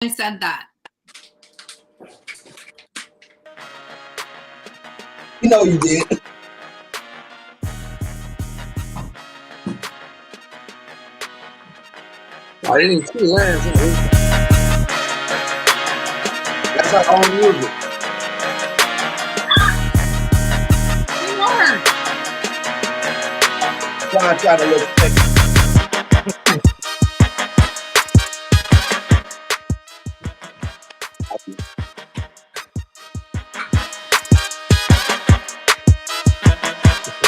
I said that. You know you did. I didn't even see Lance. That's our own music. Quan trying to look sexy.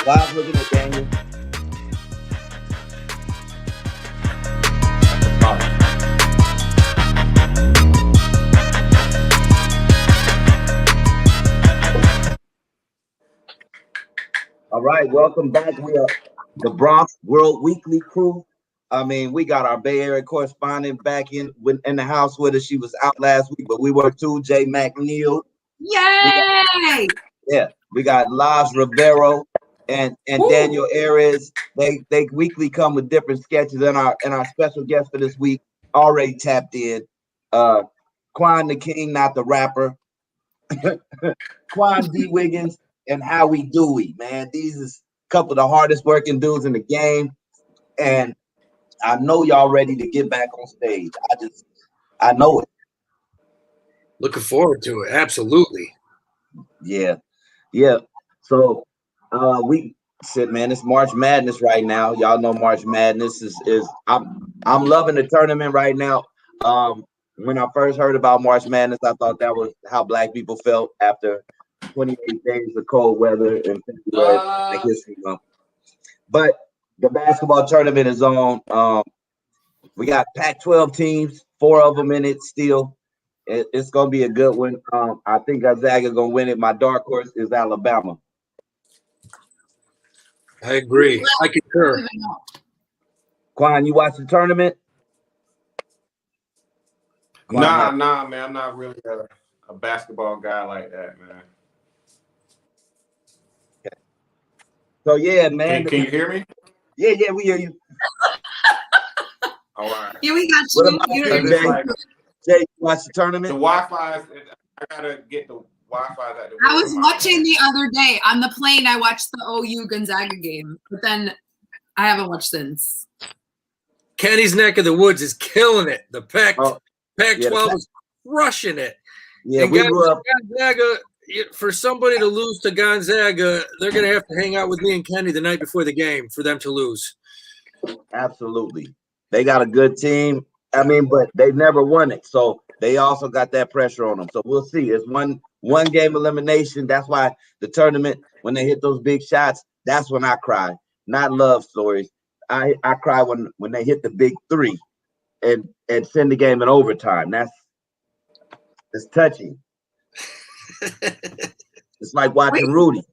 Live looking at Daniel. All right, welcome back. We are the Bronx World Weekly crew. I mean, we got our Bay Area correspondent back in the house with us. She was out last week, but we were too. MacNeil. Yay! We got Laz Rivero and Daniel Ares. They weekly come with different sketches, and our special guest for this week already tapped in. Quan the King, not the rapper. Quan D. Wiggins and Howie Dewey, man. These is a couple of the hardest working dudes in the game. And I know y'all ready to get back on stage. I know it. Looking forward to it. Absolutely. Yeah. So we said, man, it's March Madness right now. Y'all know March Madness is I'm loving the tournament right now. When I first heard about March Madness, I thought that was how black people felt after 28 days of cold weather in February, like history month. But the basketball tournament is on. We got Pac-12 teams, 4 of them in it still. It's gonna be a good one. I think Gonzaga gonna win it. My dark horse is Alabama. I agree. I concur. Quan, you watch the tournament? Nah, man. I'm not really a basketball guy like that, man. Okay. So yeah, man. Can you hear me? Yeah, we hear you. All right. Yeah, we got you. Jay, you watch the tournament? The Wi-Fi, I gotta get the Wi-Fi. I was watching the other day on the plane. I watched the OU Gonzaga game, but then I haven't watched since. Kenny's neck of the woods is killing it. The Pac-12 is crushing it. Yeah, and Gonzaga, for somebody to lose to Gonzaga, they're going to have to hang out with me and Kenny the night before the game for them to lose. Absolutely. They got a good team. I mean, but they've never won it. So they also got that pressure on them. So we'll see. It's one game elimination. That's why the tournament, when they hit those big shots, that's when I cry. Not love stories. I cry when they hit the big 3 and send the game in overtime. It's touching. It's like watching Rudy.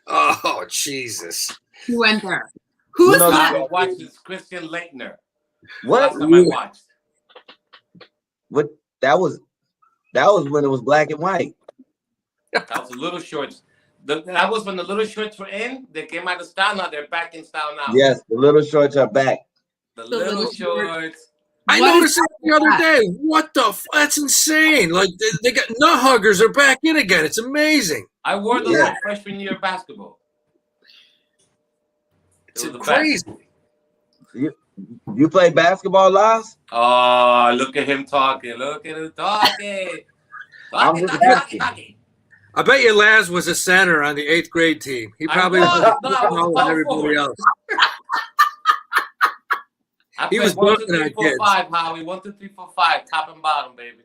Oh, Jesus. Who went there? Who's I watched this Christian Leitner. What? Last time I watched. What? That was when it was black and white. That was the little shorts. That was when the little shorts were in. They came out of style. Now they're back in style now. Yes, the little shorts are back. The little shorts. I noticed that the other day. What the? That's insane. Like they got nut huggers are back in again. It's amazing. I wore those my freshman year of basketball. It's crazy. You play basketball, Laz? Oh, look at him talking. Talking. I bet you Laz was a center on the 8th grade team. He probably was everybody else. He was 1, 2, 3, 4, 5, Howie. 1, 2, 3, 4, 5, top and bottom, baby.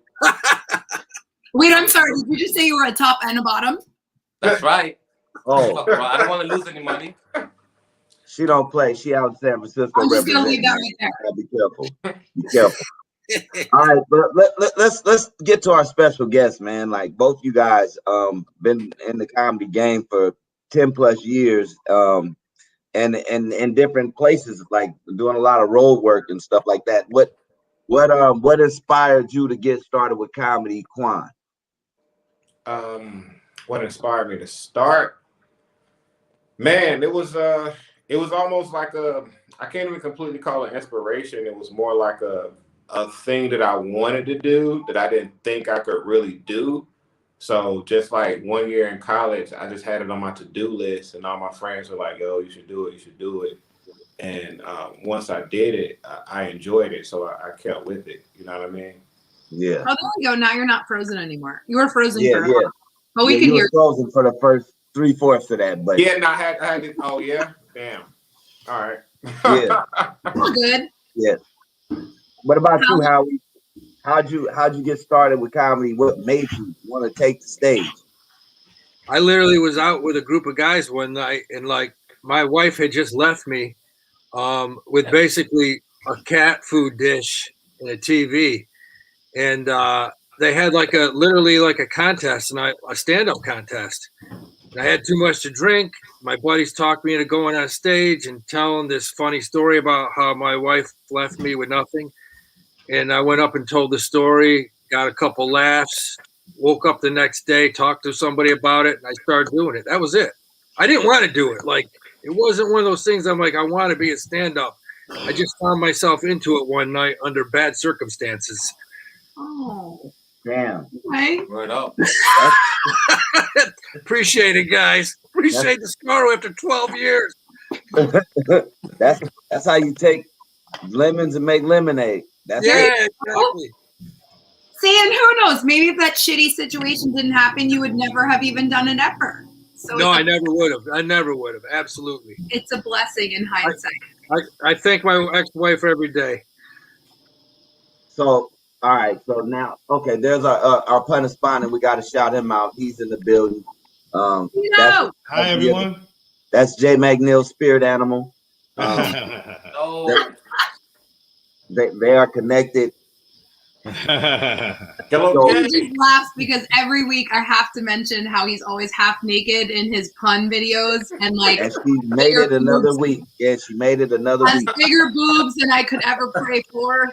Wait, I'm sorry. Did you just say you were a top and a bottom? That's right. Oh, I don't want to lose any money. She don't play. She out in San Francisco. I'm just gonna leave that right there. Be careful. Be careful. All right, but let's get to our special guest, man. Like both you guys, been in the comedy game for 10+ years, and in different places, like doing a lot of road work and stuff like that. What inspired you to get started with comedy, Quan? What inspired me to start? Man, it was almost like I can't even completely call it inspiration. It was more like a a thing that I wanted to do that I didn't think I could really do. So just like 1 year in college, I just had it on my to-do list, and all my friends were like, "Yo, you should do it. You should do it." And once I did it, I enjoyed it, so I kept with it. You know what I mean? Yeah. Oh, there we go. Now you're not frozen anymore. You were frozen Yeah, for yeah. but we Yeah, can you hear were frozen for the first 3/4 of that, but Yeah, no, I had it. Oh yeah, damn. All right. Yeah. you. Good. yeah. What about you, Howie? How'd you get started with comedy? What made you want to take the stage? I literally was out with a group of guys one night, and like my wife had just left me with basically a cat food dish and a TV, and they had like literally a contest, and a stand-up contest. And I had too much to drink. My buddies talked me into going on stage and telling this funny story about how my wife left me with nothing. And I went up and told the story, got a couple laughs, woke up the next day, talked to somebody about it, and I started doing it. That was it. I didn't want to do it. Like, it wasn't one of those things I'm like, I want to be a stand-up. I just found myself into it one night under bad circumstances. Oh. Damn. Okay. Right up. Appreciate it, guys. Appreciate the scar after 12 years. That's how you take lemons and make lemonade. That's Yeah, it. exactly. See, and who knows? Maybe if that shitty situation didn't happen, you would never have even done it ever. So No, I never would have. I never would have. Absolutely. It's a blessing in hindsight. I thank my ex-wife every day. So, all right. So now, okay, there's our correspondent. We got to shout him out. He's in the building. No. Hi, everyone. That's J. MacNeil, spirit animal. Oh, They are connected. hello, He Jay. just laughs because every week I have to mention how he's always half naked in his pun videos and like And she made it another week. Yeah, she made it another has week. bigger boobs than I could ever pray for.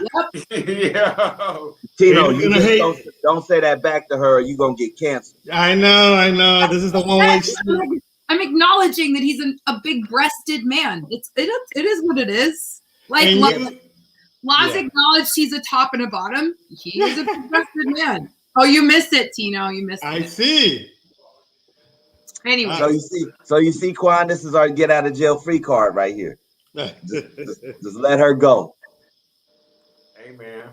Yep. Yo. Tino, You're you gonna just don't say that back to her, or you're going to get canceled. I know. This is the one-way street. I'm acknowledging that he's a big-breasted man. It is what it is. Like And Laz yeah. acknowledged he's a top and a bottom. He is a big-breasted man. Oh, you missed it, Tino. You missed I it. see. Anyway, So you see, Quan, this is our get out of jail free card right here. Just let her go. Hey, man.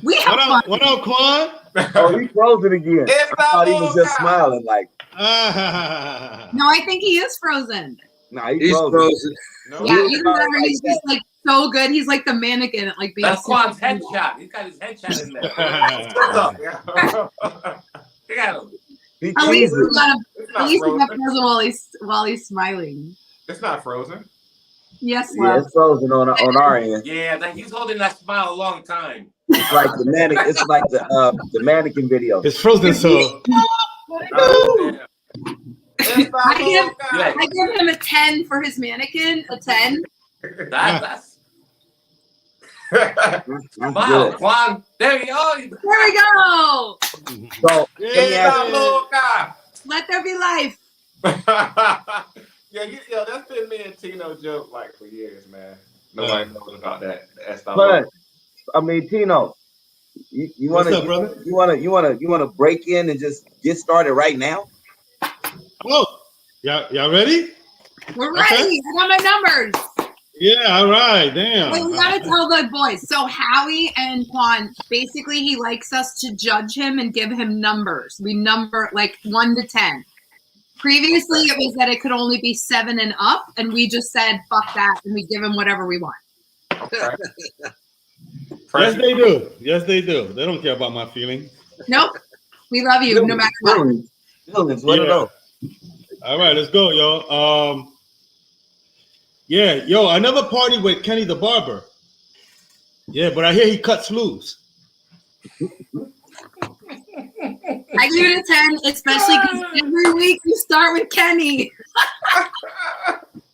we have fun. What up, Quan? Oh, he froze it again. It's I thought he was just the smiling like, No, I think he is frozen. nah, He's frozen. No, Yeah, he's even not better. like He's just like so good. He's like the mannequin at like being. that's Quan's headshot. He's got his headshot in there. What's up? Look at him. he At least teases. we got him. It's At not least we got frozen. frozen while he's smiling. It's not frozen. Yes, Yeah, love. it's frozen on our end. Yeah, he's holding that smile a long time. It's like the mannequin. It's like the mannequin video. It's frozen, so Oh, damn. It's not I give him a 10 for his mannequin. A 10. That's That's wow, good. Quan. There you go. There we go. So let me It's ask not you, Let there be life. yeah, that's been me and Tino joke like for years, man. Nobody knows about that. That's not but I mean, Tino, you want What's up, brother? you want to break in and just get started right now? whoa. Y'all ready? We're Okay. ready. I got my numbers. Yeah, all right. Damn. Wait, we gotta tell the boys. So Howie and Quan, basically, he likes us to judge him and give him numbers. We number like 1 to 10. Previously, it was that it could only be 7 and up, and we just said fuck that, and we give him whatever we want. okay. Yes, they do. Yes, they do. They don't care about my feelings. Nope, we love you no matter what. Feelings, what are Yeah. those? All right, let's go, y'all. Yeah, yo, I never partied with Kenny the barber. Yeah, but I hear he cuts loose. I give it a 10, especially because every week you start with Kenny.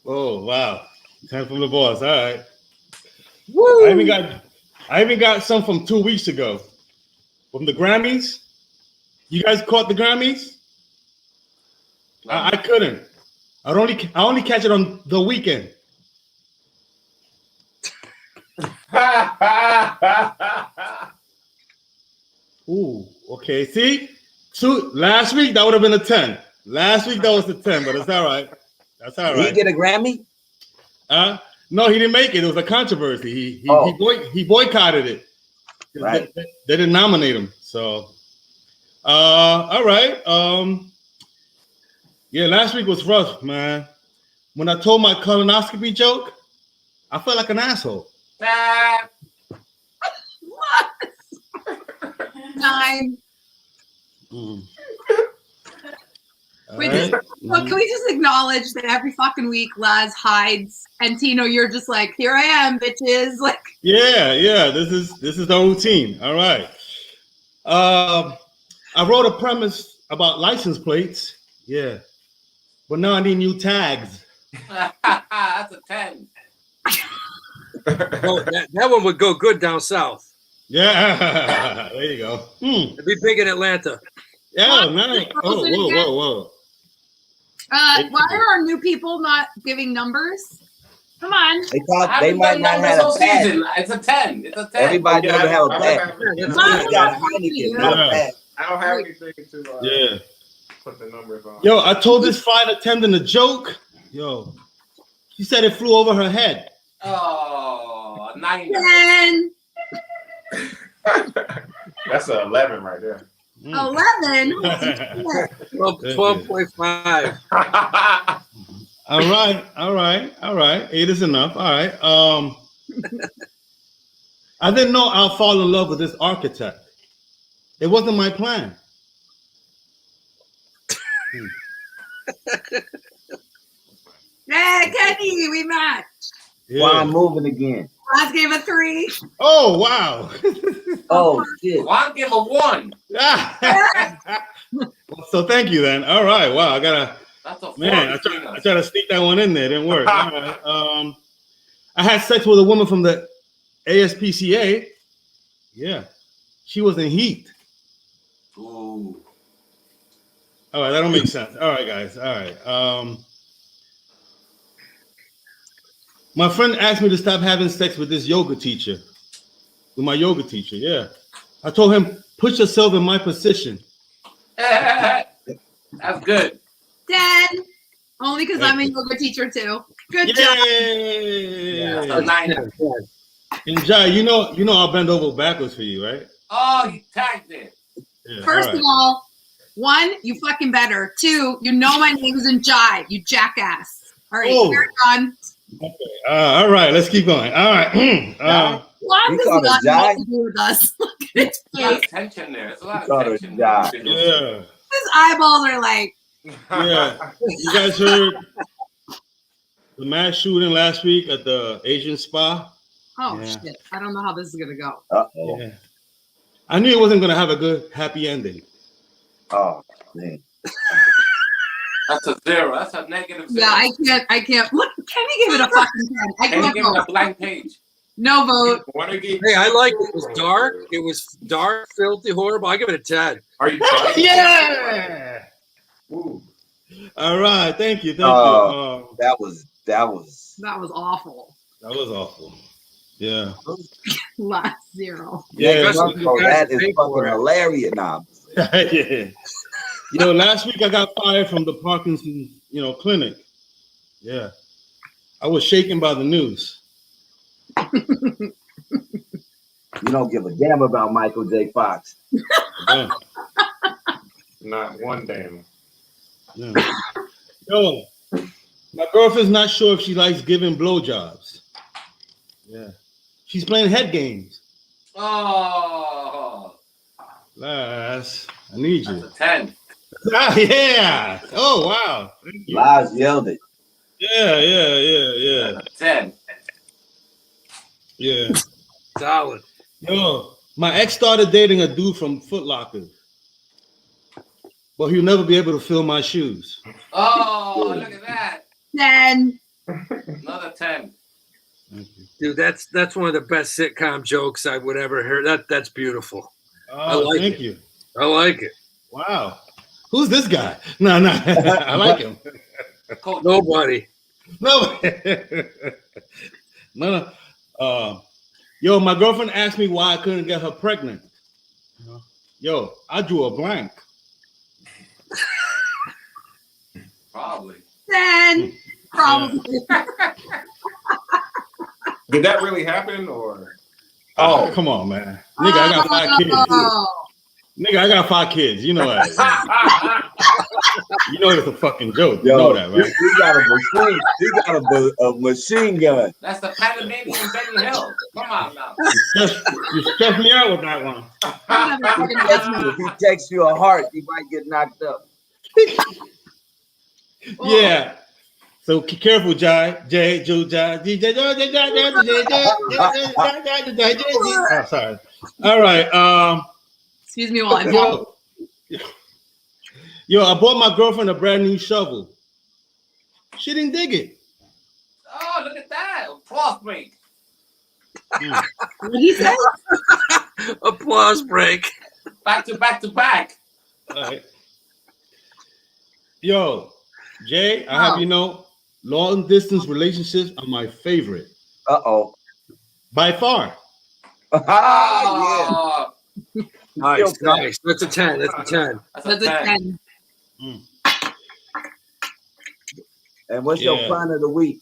Oh, wow. 10 from the boss. All right. Woo! I even got some from 2 weeks ago. From the Grammys. You guys caught the Grammys? I couldn't. I only catch it on the weekend. Ooh, okay. See, last week that would have been a 10. Last week that was a 10, but it's all right. That's all Did he right. get a Grammy? No, he didn't make it. It was a controversy. He boycotted it. Right. They didn't nominate him. So, all right. Yeah, last week was rough, man. When I told my colonoscopy joke, I felt like an asshole. What? 9. Wait, can we just acknowledge that every fucking week Laz hides and Tino, you're just like, here I am, bitches. Like, yeah. This is the routine. All right. I wrote a premise about license plates. Yeah, but now I need new tags. That's a 10. Oh, that one would go good down south. Yeah, there you go. It'd be big in Atlanta. Yeah, nice. Oh, whoa. why are our new people not giving numbers? Come on. They thought they might not have a pad. It's a 10. It's a 10. Everybody doesn't have a pad. I don't have anything to put the numbers on. Yo, I told this flight attendant a joke. Yo, she said it flew over her head. Oh, 9. 10. That's an 11 right there. 11. 12.5. All right. 8 is enough. All right. I didn't know I'll fall in love with this architect. It wasn't my plan. Yeah, Kenny, we matched. Quan moving again. Laz gave a 3. Oh, wow. Oh, shit. Well, I'll give a 1. So thank you then. All right. Wow. I That's a 4. man, I tried to sneak that one in there. It didn't work. All right. I had sex with a woman from the ASPCA. Yeah. She was in heat. Ooh. All right. That don't make sense. All right, guys. All right. My friend asked me to stop having sex with this yoga teacher. With my yoga teacher, yeah. I told him, put yourself in my position. That's good. 10. Only because I'm a yoga teacher too. Good job. Yeah. That's a 9. And Jai, you know I'll bend over backwards for you, right? Oh, you tagged it. Yeah, First all of all, 1, you fucking better. 2, you know my name isn't Jai, you jackass. All right, carry on. Okay. All right, let's keep going. All right. Quan You does called not her know Jai? what to do with us. Look at his There's a lot of face. tension there. There's a lot called of her tension. Jai. Yeah. His eyeballs are like, Yeah. You guys heard the mass shooting last week at the Asian spa? oh Yeah. shit. I don't know how this is gonna go. Uh-oh. Yeah. I knew it wasn't going to have a good, happy ending. Oh, man. That's a 0. That's a negative 0. Yeah, I can't. Look, Kenny gave it a fucking 10. I Can you can't give it a vote. blank page? No vote. Hey, I like it. It was dark. It was dark, filthy, horrible. I give it a 10. Are you trying? Yeah. Ooh. All right. Thank you. That was That was awful. That was awful. Yeah. Last 0. Yeah. that is fucking hilarious. Nah. Yeah. Last week I got fired from the Parkinson's, clinic. Yeah. I was shaken by the news. You don't give a damn about Michael J. Fox. Yeah. Not one damn. Yeah. Yo, my girlfriend's not sure if she likes giving blowjobs. Yeah. She's playing head games. Oh, Laz, I need you. that's a 10. Ah, yeah. Oh, wow. Thank you. Laz yelled it. Yeah. That's a 10. Yeah. Solid. Yo, my ex started dating a dude from Foot Locker. But he'll never be able to fill my shoes. Oh, look at that. 10. Another 10. Thank you. Dude, that's one of the best sitcom jokes I would ever hear. That's beautiful. Oh, like thank it. you. I like it. Wow. Who's this guy? No. I like him. Coach. Nobody. No. No. Yo, my girlfriend asked me why I couldn't get her pregnant. Yo, I drew a blank. Probably. 10. Probably. Did that really happen, or? Oh, come on, man. Nigga, I got 5 kids. Nigga, I got 5 kids. You know that. You know it's a fucking joke. You know that, right? He got a machine. He got a machine gun. That's the Panamanian Benny Hill. Come on now. You stressed me out with that one. If he texts you a heart, he might get knocked up. Yeah. So careful, Jai. Oh, sorry. All right. Excuse me while I talk. Yo, I bought my girlfriend a brand new shovel. She didn't dig it. Oh, look at that. Applause break. What did he say? Applause break. Back to back to back. All right. Yo, Jay, I have you know, long distance relationships are my favorite. Uh-oh. By far. Yeah. Nice, nice. That's a 10. That's a 10. That's a 10. And what's your pun of the week?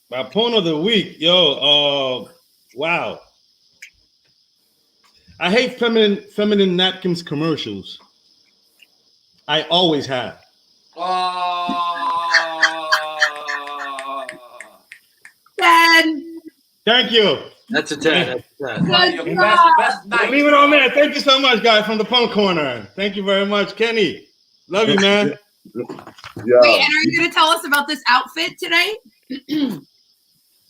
My pun of the week, yo, wow. I hate feminine napkins commercials. I always have. Oh. 10. Thank you. That's a 10. That's a 10. Good Best night. Leave it on there. Thank you so much, guys, from the Pun Corner. Thank you very much, Kenny. Love you, man. Yeah. Wait, and are you going to tell us about this outfit today?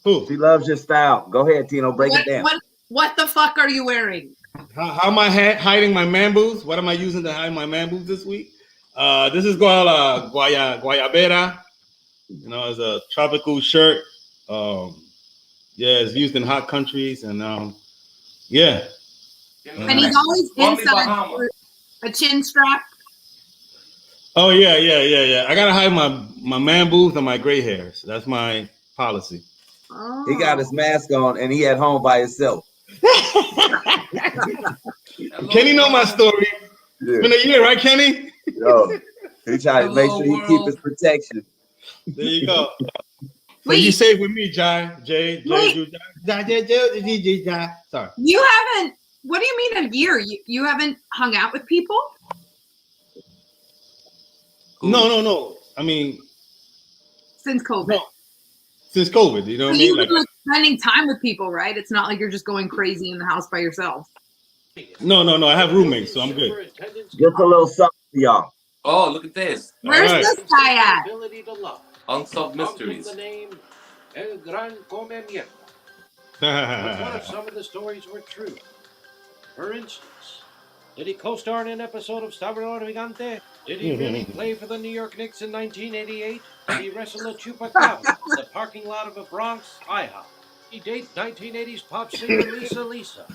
Who? She loves your style. Go ahead, Tino. Break it down. What the fuck are you wearing? How am I hiding my man boobs? What am I using to hide my man boobs this week? This is called guayabera. You know, it's a tropical shirt. Yeah, it's used in hot countries, and yeah. And he's always inside for a chin strap. Oh yeah. I gotta hide my man boobs and my gray hairs. That's my policy. Oh. He got his mask on, and he at home by himself. Kenny know my story. Yeah. It's been a year, right, Kenny? Yo, he trying to make sure he keep his protection. There you go. So Wait. you safe with me, Jai. Sorry. You haven't. What do you mean a year? You haven't hung out with people? No. I mean, Since COVID. no. Since COVID, you know what I mean? You've been spending time with people, right? It's not like you're just going crazy in the house by yourself. No. I have roommates, so I'm good. Just a little something for y'all. Oh, look at this. Where's All right. this guy at? Unsolved mysteries. The name El Gran Come Mierda. But what if some of the stories were true? For instance, did he co-star in an episode of Sabador Gigante? Did he really play for the New York Knicks in 1988? Did he wrestle a chupacabra in the parking lot of a Bronx IHOP? He dates 1980s pop singer Lisa.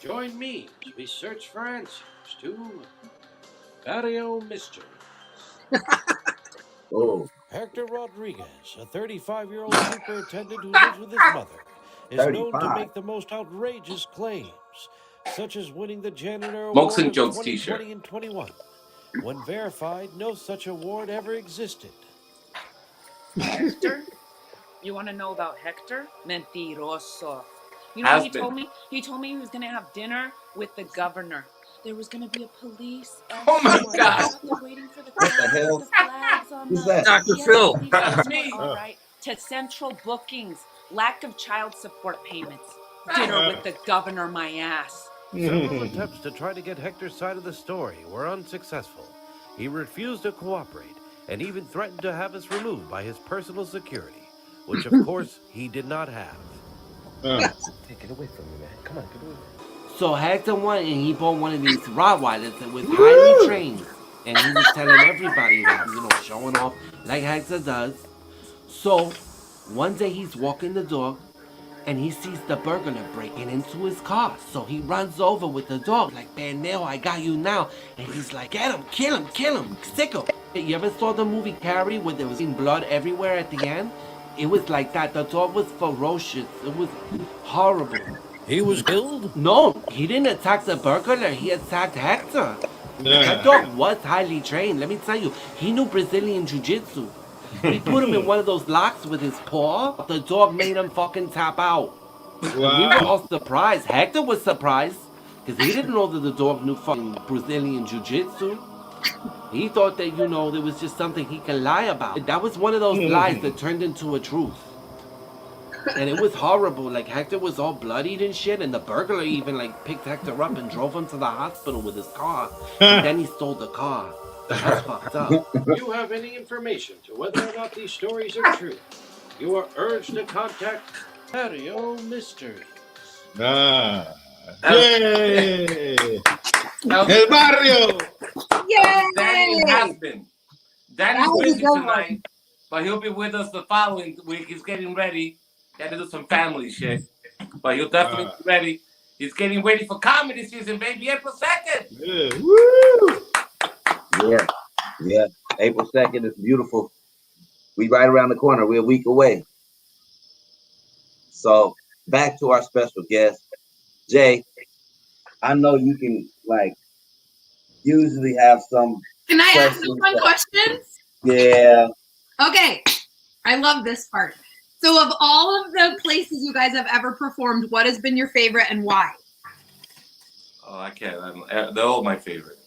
Join me as we search for answers to Barrio Mysteries. Oh, Hector Rodriguez, a 35-year-old superintendent who lives with his mother, is known to 35. make the most outrageous claims, such as winning the Janitor Smokes Award and of Jokes 2020 t-shirt. and 21. When verified, no such award ever existed. Hector? You want to know about Hector? Mentiroso. You know what he told me? He told me he was going to have dinner with the governor. There was going to be a police. Oh my God. Waiting for the What the hell? flags on Who's the- that? Dr. Phil. That's me. All right. To central bookings, lack of child support payments. Dinner with the governor, my ass. Several attempts to try to get Hector's side of the story were unsuccessful. He refused to cooperate and even threatened to have us removed by his personal security, which of course he did not have. Take it away from me, man. Come on, get away. So Hector went and he bought one of these Rottweilers that was highly trained. And he was telling everybody that, showing off like Hector does. So, one day he's walking the dog and he sees the burglar breaking into his car. So he runs over with the dog like, "Pendejo, I got you now." And he's like, "Get him, kill him, sick him." You ever saw the movie Carrie where there was blood everywhere at the end? It was like that. The dog was ferocious. It was horrible. He was killed? No, he didn't attack the burglar. He attacked Hector. That dog was highly trained. Let me tell you, he knew Brazilian jiu-jitsu. He put him in one of those locks with his paw. The dog made him fucking tap out. And we were all surprised. Hector was surprised because he didn't know that the dog knew fucking Brazilian jiu-jitsu. He thought that, you know, there was just something he could lie about. That was one of those lies that turned into a truth. And it was horrible. Like, Hector was all bloodied and shit, and the burglar even, like, picked Hector up and drove him to the hospital with his car. And then he stole the car. That's fucked up. You have any information to whether or not these stories are true, you are urged to contact Patio Mysteries. Yay! Now, El barrio! Danny's Yay! husband. Danny's That was busy a good tonight, but he'll be with us the following week. He's getting ready. Got to do some family shit, but he'll definitely be ready. He's getting ready for comedy season, baby. April 2nd. Yeah. Woo! Yeah, yeah. April 2nd is beautiful. We right around the corner. We're a week away. So back to our special guest, Jay. I know you can like usually have some. Can I ask some fun questions? Yeah. Okay. I love this part. So of all of the places you guys have ever performed, what has been your favorite and why? Oh, I can't. They're all my favorite.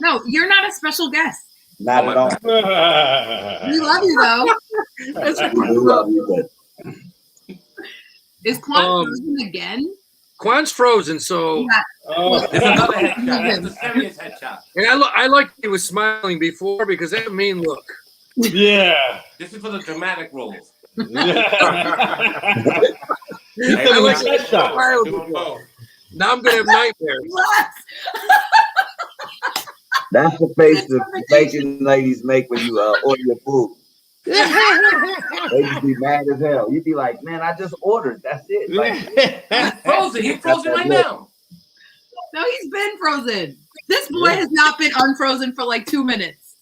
No, you're not a special guest. Not at all. We love you though. That's We love you, but Is Quan frozen again? Quan's frozen, so Yeah. It's another headshot. That's the serious headshot. and I like he was smiling before because that mean look. Yeah. This is for the dramatic roles. Hey, I like that that shot. smile before. Now I'm gonna have nightmares. What? that's the face the Jamaican ladies make when you order your food. They just be mad as hell. You'd be like, man, I just ordered. That's it. Like, He's frozen. He's frozen right now. No, he's been frozen. This boy has not been unfrozen for like 2 minutes.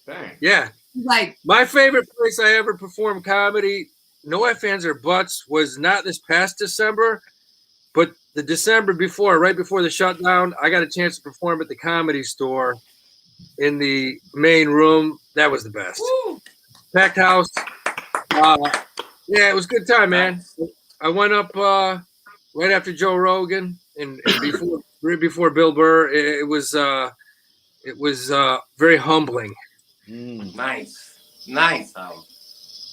Dang. Yeah. He's like, My favorite place I ever performed comedy, no ifs, ands, or buts, was not this past December, but the December before, right before the shutdown. I got a chance to perform at the Comedy Store in the main room. That was the best. Woo. Packed house. Yeah, it was a good time, man. I went up right after Joe Rogan and right before Bill Burr. It was very humbling. Nice, Howie.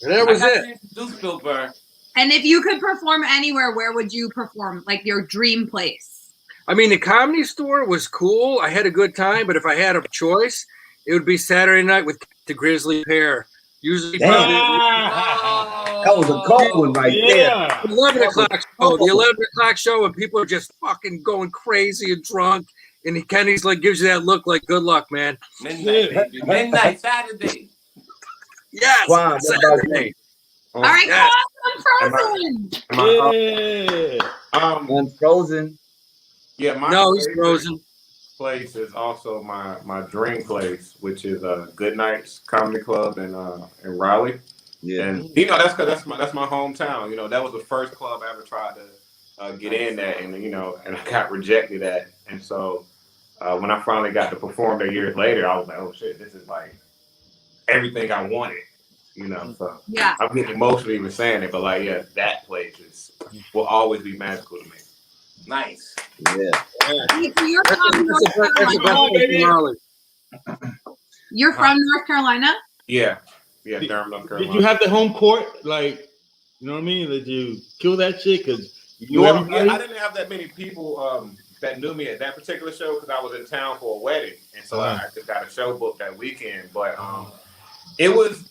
And that was it. Introduce Bill Burr. and if you could perform anywhere, where would you perform? Like your dream place? I mean, the Comedy Store was cool. I had a good time, but if I had a choice, it would be Saturday night with the Grizzly Pear. Usually, damn, that was a cold one right there. 11 o'clock show. The 11 o'clock show when people are just fucking going crazy and drunk, and Kenny's like gives you that look like good luck, man. Midnight, baby. Midnight, Saturday. Yes, Quan, what about Saturday. All right, Yeah. Quan, I'm frozen. Unfrozen. Yeah, my No, he's favorite frozen. place is also my dream place, which is Good Nights Comedy Club in Raleigh. Yeah. And you know that's my hometown. You know, that was the first club I ever tried to get in at, and you know, and I got rejected at. And so when I finally got to perform there years later, I was like, oh shit, this is like everything I wanted. You know, so Yeah. I'm getting emotional even saying it, but like, yeah, that place will always be magical to me. Nice. Yeah. You're from North That's the best Carolina. place in Raleigh. You're from North Carolina? Yeah, Durham, North Carolina. Did you have the home court? Like, you know what I mean? Did you kill that shit? Because you Well, everybody? I didn't have that many people that knew me at that particular show because I was in town for a wedding, and so I just got a show booked that weekend. But it was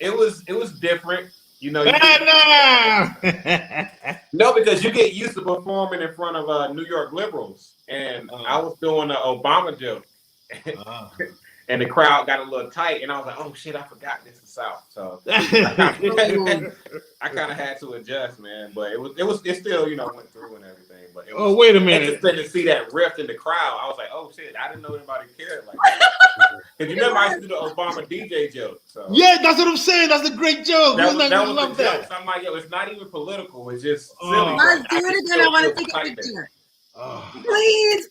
different, you know. No, because you get used to performing in front of New York liberals, and I was doing an Obama joke, and the crowd got a little tight, and I was like, "Oh shit, I forgot this is South." So I kind of had to adjust, man. But it still went through and everything. But it was wait a minute. interesting to see that rift in the crowd. I was like, "Oh shit, I didn't know anybody cared like that." Because you remember I used to do the Obama DJ joke. So yeah, that's what I'm saying. That's a great joke. that Who's was not gonna the love that? joke. So I'm like, yo, it's not even political. It's just silly. Let's do it again. I want to take a picture. Please.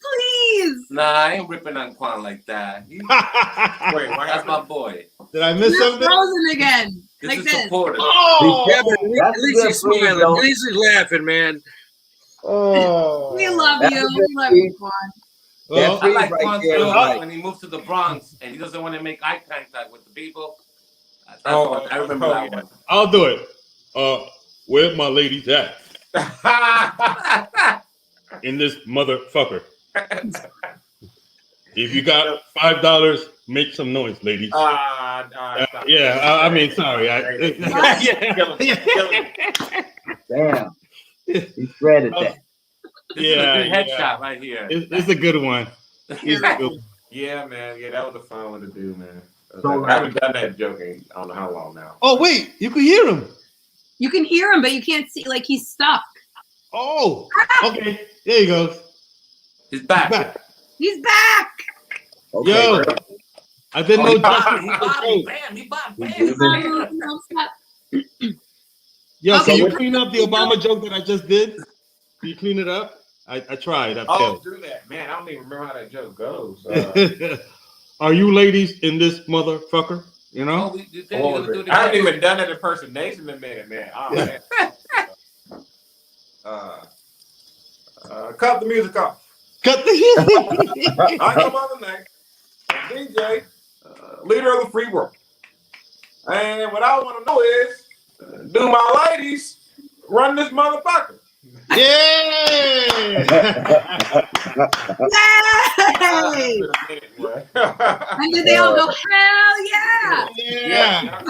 Nah, I ain't ripping on Quan like that. Wait, why That's my boy. Did I miss You're something? frozen again. This Like is this. supportive. Oh, Yeah, but at least he's smiling. At least he's laughing, man. oh. We love That's you. a good We love you, Quan. Well, I like right Quan's there, joke like- when he moved to the Bronx and he doesn't want to make eye contact with the people. I remember that one. I'll do it. Where my ladies at? In this motherfucker. If you got $5, make some noise, ladies. Yeah, I mean, sorry. Damn. He shredded that. This is a good headshot right here. It's a good one. Yeah, man. Yeah, that was a fun one to do, man. So, I haven't done that joke in I don't know how long now. Oh, wait. You can hear him. You can hear him, but you can't see. Like he's stuck. Oh, okay. There you go. He's back. He's back. Okay. Yo, I didn't know. He bobbed. Bam. No, stop. Yo, Okay. can you clean up the Obama joke that I just did? Can you clean it up? I tried. I failed. Do that, man. I don't even remember how that joke goes. Are you ladies in this motherfucker? You know? I haven't even done that impersonation in a minute, man. Oh, man. Cut the music off. Cut the I come on the next DJ, leader of the free world. And what I want to know is, do my ladies run this motherfucker? Yeah! Yay! And then they all go, hell yeah! Yeah.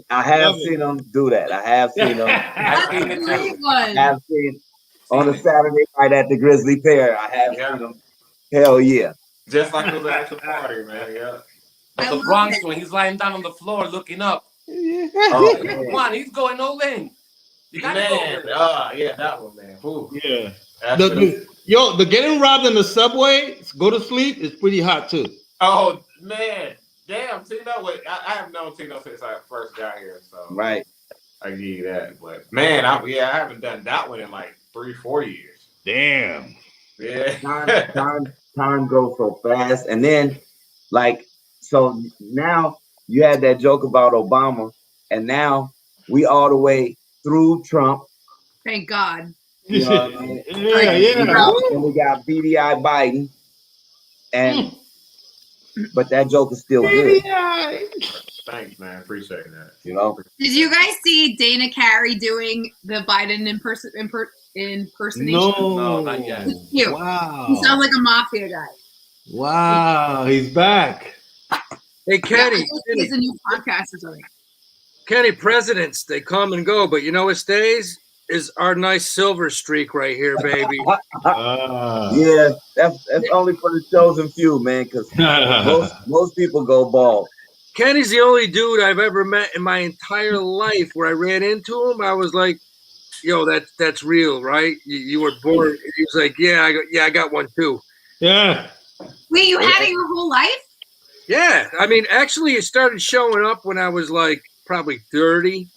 I have seen them do that. I have seen them. I've seen it too. I have seen on a Saturday night at the Grizzly Pear. I have seen them. Hell yeah. Just like it was at the party, man. Yeah. But the Bronx when he's lying down on the floor looking up. Oh, Come on, he's going all in. You gotta yeah, that one, man. Ooh. Yeah. The getting robbed in the subway, go to sleep, is pretty hot too. Oh, man. Damn, Tino. I have known Tino since I first got here. So right. I give you that. But, man, I haven't done that one in like 3-4 years. Damn. Yeah. Time goes so fast. And then, so now you had that joke about Obama, and now we all the way through Trump. Thank God. You know what I mean? Yeah. And we got BDI Biden, and but that joke is still good. Thanks, man. Appreciate that. You know. Did you guys see Dana Carey doing the Biden impersonation? No, not yet. It's cute. Wow. He sounds like a mafia guy. Wow, he's back. Hey, Kenny. It's a new podcast or something. Kenny, presidents, they come and go, but you know what stays? Is our nice silver streak right here, baby. Yeah, that's only for the chosen few, man, because most people go bald. Kenny's the only dude I've ever met in my entire life where I ran into him. I was like, yo, that's real, right? You were born. He was like, yeah, I got one too. Yeah. Wait, you had it your whole life? Yeah. I mean, actually, it started showing up when I was like probably 30,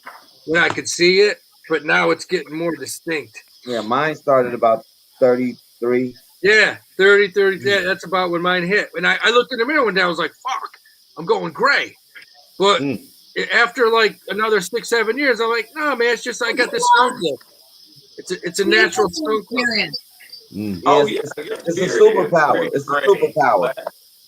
when I could see it. But now it's getting more distinct. Yeah, mine started about 33. Yeah, 30. Yeah, that's about when mine hit. And I looked in the mirror one day, I was like, fuck, I'm going gray. But after like another 6-7 years, I'm like, no, man, it's just I got this skunk look. It's a natural skunk look. Yeah, it's a superpower. It's a superpower.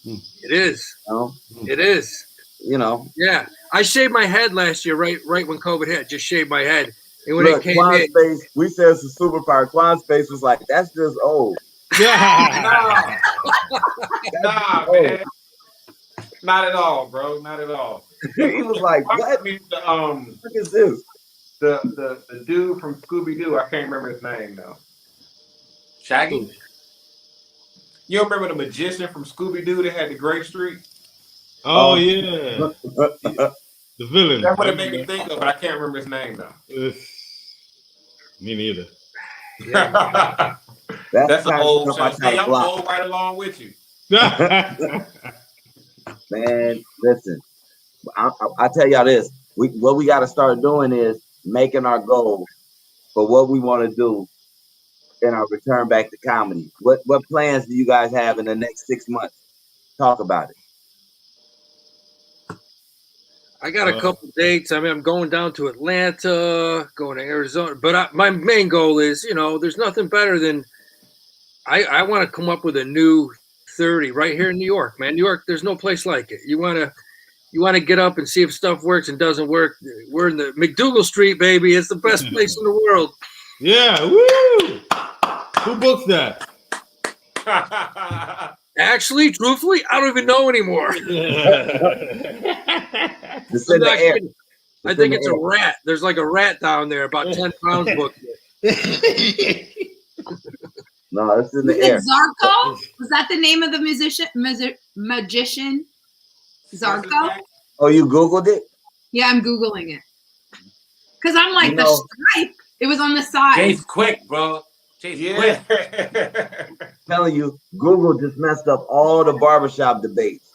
It is. You know? It is. You know. Yeah. I shaved my head last year, right when COVID hit. Just shaved my head. And when Look, it came Quan's in, face, we said it's a superpower. Quan's face was like, that's just old. Nah, man. Not at all, bro. Not at all. He was like, what? What is this? The dude from Scooby-Doo, I can't remember his name though. Shaggy? You remember the magician from Scooby Doo that had the gray streak? Oh yeah, the villain. That's what it made me think of, but I can't remember his name though. Me neither. Yeah. That's an kind old of stuff show. I try See, to I'm block. old right along with you. Man, listen, I tell y'all this. What we got to start doing is making our goals for what we want to do in our return back to comedy. What plans do you guys have in the next 6 months? Talk about it. I got a couple dates. I mean, I'm going down to Atlanta, going to Arizona. But my main goal is, there's nothing better than I want to come up with a new 30 right here in New York, man. New York, there's no place like it. You want to get up and see if stuff works and doesn't work. We're in the McDougal Street, baby. It's the best place in the world. Yeah, woo! Who books that? Actually, truthfully, I don't even know anymore. It's in the air. I think it's a rat. There's like a rat down there, about 10 pounds booked. No, it's in the Is it air. Zarko? Was that the name of the magician? Zarko? Oh, you Googled it? Yeah, I'm Googling it. Because I'm like, You the know- stripe, it was on the side. Chase quick, bro. Chase quick. Telling you, Google just messed up all the barbershop debates.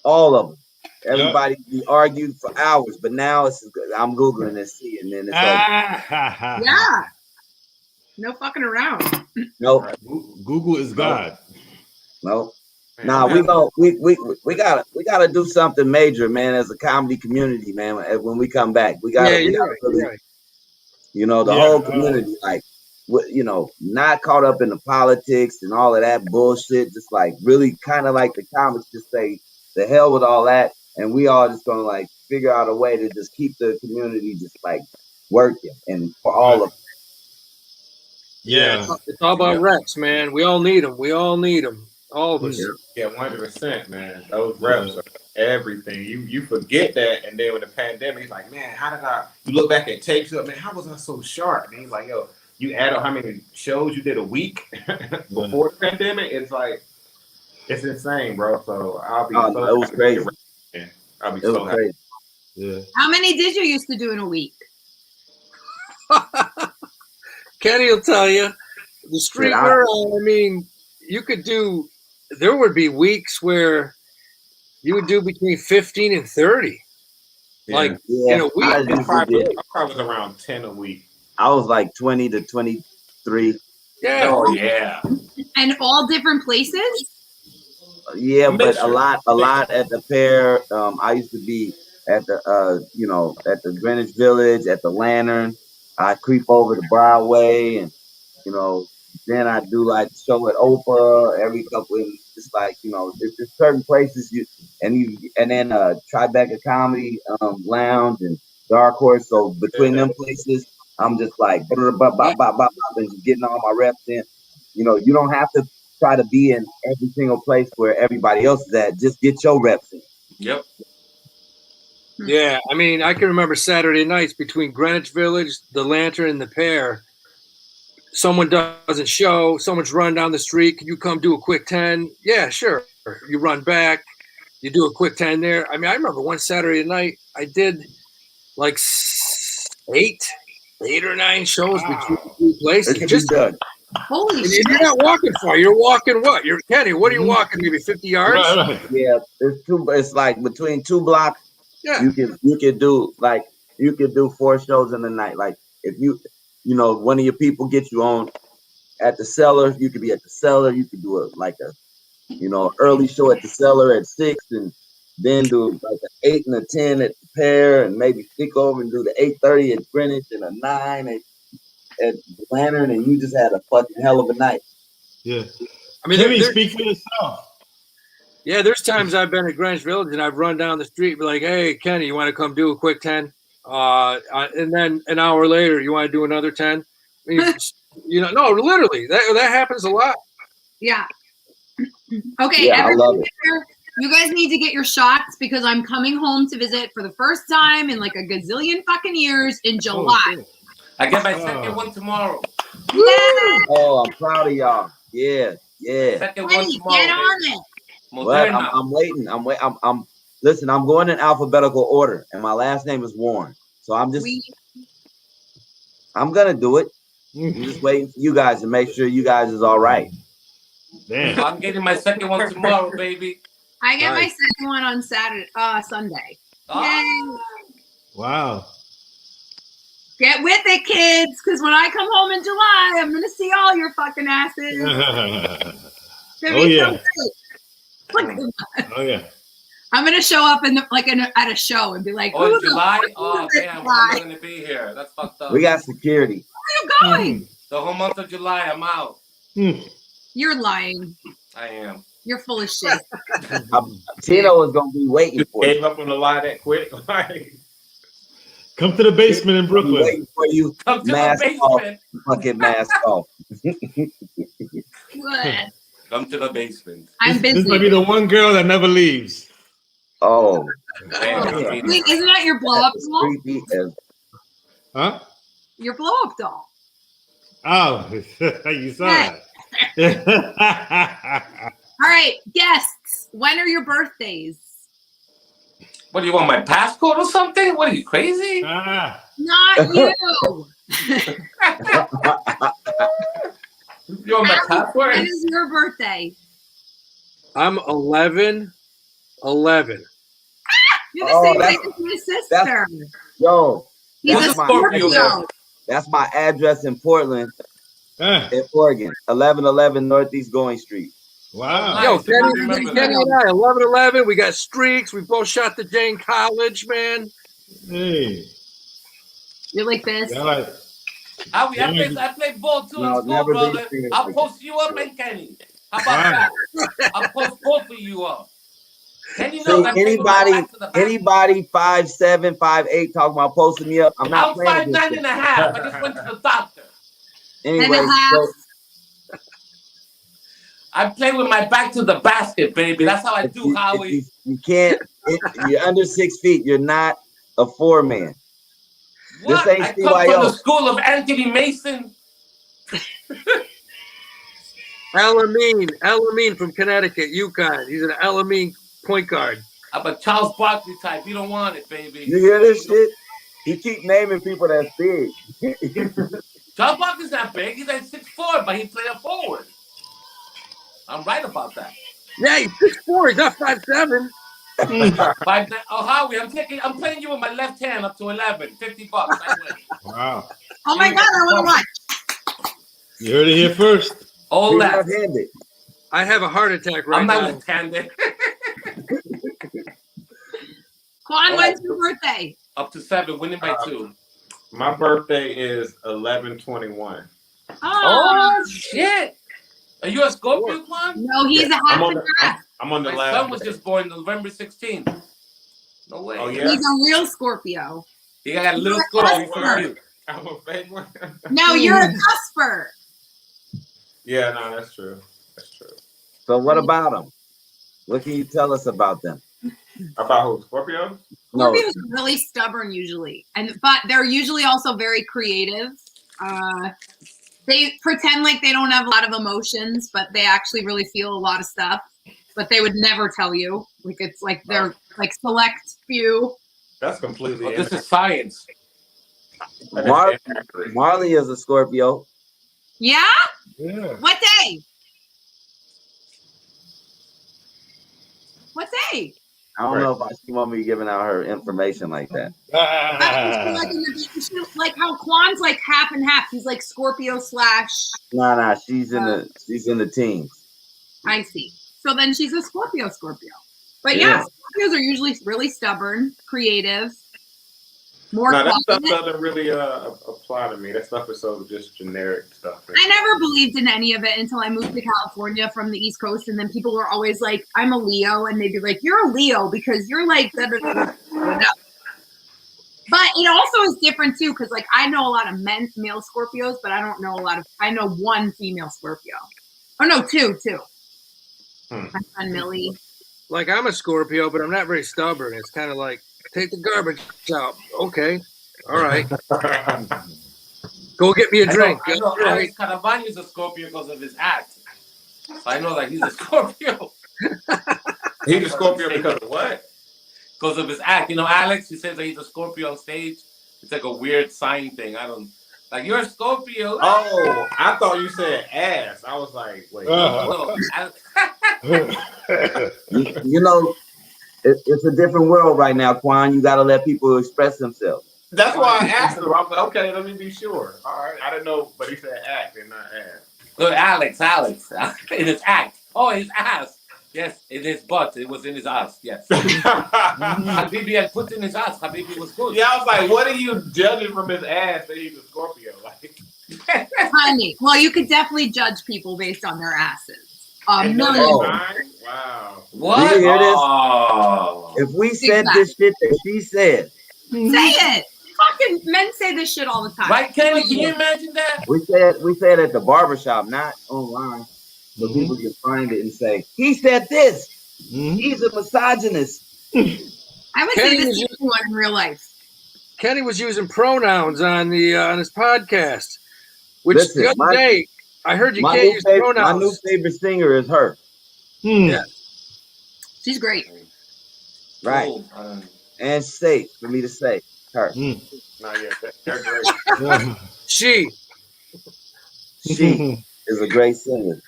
All of them. Everybody we argued for hours, but now I'm Googling and seeing, and then it's over. Yeah. No fucking around. Nope. Google is God. Nope. Nah, we gotta do something major, man, as a comedy community, man. When we come back, we gotta really, the whole community, like, not caught up in the politics and all of that bullshit. Just like really kind of like the comics just say, the hell with all that, and we all just gonna like figure out a way to just keep the community just like working, and for all of them. Yeah. It's all about reps, man. We all need them. All of us. Yeah, 100%, man. Those reps are everything. You forget that, and then with the pandemic, it's like, man, you look back at tapes, man, how was I so sharp? And he's like, yo, you add up how many shows you did a week before the pandemic. It's like, it's insane, bro. So I'll be it was crazy. I'll be so happy. Crazy. Yeah. How many did you used to do in a week? Kenny will tell you. The street world, I mean, there would be weeks where you would do between 15 and 30. Yeah. Like, in a week. I probably was around 10 a week. I was like 20 to 23. Yeah. Oh, yeah. And all different places? Yeah, but a lot at the Pear. I used to be at the at the Greenwich Village, at the Lantern. I creep over to Broadway, and then I do like the show at Oprah every couple of weeks. Just like there's certain places and then Tribeca Comedy Lounge and Dark Horse. So between them places, I'm just like and just getting all my reps in. You don't have to try to be in every single place where everybody else is at. Just get your reps in. Yep. Yeah, I mean, I can remember Saturday nights between Greenwich Village, the Lantern, and the Pear. Someone doesn't show, someone's running down the street. Can you come do a quick 10? Yeah, sure. You run back, you do a quick 10 there. I mean, I remember one Saturday night, I did like 8 or 9 shows between 2 places. Just done. Holy shit. You're not walking far. You're walking what? Kenny, what are you walking? Maybe 50 yards? Right. Yeah, it's like between 2 blocks. Yeah. You could do 4 shows in the night. Like if one of your people gets you on at the Cellar, you could be at the Cellar. You could do a early show at the Cellar at 6, and then do like an 8 and a 10 at the Pear, and maybe stick over and do the 8:30 at Greenwich and a 9 at the Lantern, and you just had a fucking hell of a night. Yeah. I mean, Kenny, speak for yourself. Yeah, there's times I've been at Greenwich Village and I've run down the street and be like, hey, Kenny, you want to come do a quick 10? And then an hour later, you want to do another 10? I mean, no, literally, that happens a lot. Yeah. Okay, Yeah, I love it. You guys need to get your shots because I'm coming home to visit for the first time in like a gazillion fucking years in July. I get my second one tomorrow. Yeah. Oh, I'm proud of y'all. Yeah. Yeah. Second one Hey, tomorrow. get on baby. it. What? Moderna. I'm waiting. I'm listen, I'm going in alphabetical order, and my last name is Warren. So I'm gonna do it. I'm just waiting for you guys to make sure you guys is all right. Damn. I'm getting my second one tomorrow, baby. I get my Nice. second one on Sunday. Ah. Wow. Get with it, kids, because when I come home in July, I'm gonna see all your fucking asses. Oh, yeah. Oh yeah. I'm gonna show up at a show and be like, Oh, in "Who the July? fuck Oh, is this damn. I'm guy? not going to be here. That's fucked up. We got security. Where are you going? The whole month of July, I'm out. You're lying. I am. You're full of shit. Tino is gonna be waiting for you. Gave up on the lie that quick. Come to the basement in Brooklyn. Waiting for you. Come to Mask the off. basement. Fucking mask off. What? Come to the basement. I'm This might be busy. the one girl that never leaves. Oh, Damn, yeah. Tino. Wait, isn't that your blow up doll? Creepy as Huh? Your blow up doll. Oh, you saw it. All right, guests. When are your birthdays? What do you want, my passport or something? What are you, crazy? Ah. Not you. You want my passport? When is your birthday? I'm 11. You're the Oh, same that's- age as my sister. yo. He's That's a my Scorpio. address. That's my address in Portland, Ah. in Oregon. 1111 Northeast Going Street. Wow. Nice. Yo, I remember Kenny that. and I, 11-11. We got streaks. We both shot the Jane College, man. Hey. You're like this. Yeah, like, Howie, Yeah, I play ball too No, in school, never brother. been a I'll post you up and Kenny. How about that? I'll post both of you up. Kenny knows So I play with my back to the back. anybody 5'7", 5'8" talking about posting me up, I'm not I'm playing 5'9" this and a half. I just went to the doctor. Anyway, And a half. so I play with my back to the basket, baby. That's how I if do, you, if Howie. you can't, you're under 6 feet, you're not a 4-man. What? ain't I come from CYO. the school of Anthony Mason. Elamine from Connecticut, UConn. He's an Elamine point guard. I'm a Charles Barkley type. You don't want it, baby. You hear this shit? You keep naming people that's big. Charles Barkley's not big. He's like 6'4", but he played a forward. I'm right about that. Yeah, he's 6'4". He's not 5'7". 5'9". Oh, Howie, I'm playing you with my left hand up to 11. $50. I win. wow. Oh my God, I want to watch. You heard it here first. All He's left. left-handed. I have a heart attack right I'm not now. left-handed. Quan, when's your birthday? Up to 7, winning by 2. My birthday is 11/21. Oh, shit. Are you a Scorpio, Quan? No, he's a half and half. I'm on the My last. son was just born November 16th. No way. Oh, yeah? He's a real Scorpio. He got a little You're a Scorpio for cusper. you. I'm a fake one. No, you're a cusper. Yeah, no, that's true. That's true. So what about them? What can you tell us about them? About who? Scorpio? No, Scorpios are really stubborn usually, but they're usually also very creative. They pretend like they don't have a lot of emotions, but they actually really feel a lot of stuff. But they would never tell you. Like it's like they're like select few. That's completely. Oh, this is science. Marley is a Scorpio. Yeah? Yeah. What day? What day? I don't know if she want me giving out her information like that. Like how Quan's like half and half. He's like Scorpio / Nah, she's in the teens. I see. So then she's a Scorpio. But yeah, Scorpios are usually really stubborn, creative, more No, that stuff quiet. doesn't really apply to me. That stuff is so just generic stuff. I never believed in any of it until I moved to California from the East Coast, and then people were always like, "I'm a Leo," and they'd be like, "You're a Leo because you're like." Da, da, da, da. No. But it also is different too, because like I know a lot of male Scorpios, but I don't know a lot of. I know one female Scorpio. Oh no, two. My friend Millie. Like I'm a Scorpio, but I'm not very stubborn. It's kind of like take the garbage out. Okay, all right. Go get me a drink. I know Right. Alex Caravanho's a Scorpio because of his act. So I know that he's a Scorpio. He's a Scorpio because of what? Because of his act. You know, Alex, he says that he's a Scorpio on stage. It's like a weird sign thing. I don't like you're a Scorpio. Oh, I thought you said ass. I was like, wait. No. You know, it's a different world right now, Quan. You got to let people express themselves. That's why I asked him. I was like, okay, let me be sure. All right, I didn't know, but he said act and not ass. Look, Alex, in his act. Oh, his ass. Yes, in his butt. It was in his ass. Yes. Habibi had put in his ass. Habibi was good. Yeah, I was like, what are you judging from his ass that he's a Scorpio? Like, Honey, well, you could definitely judge people based on their asses. Wow. What? Did you hear this? Oh. If we said this shit that she said, say it. Fucking men say this shit all the time. Right, Kenny? Can you imagine that? we said at the barbershop, not online, but people can find it and say, he said this. He's a misogynist. I would say this to anyone in real life. Kenny was using pronouns on his podcast, which Listen, the other day I heard you can't use pronouns. My new favorite singer is her. Yeah, she's great. Right, and safe for me to say her. Not yet. They're great. She is a great singer.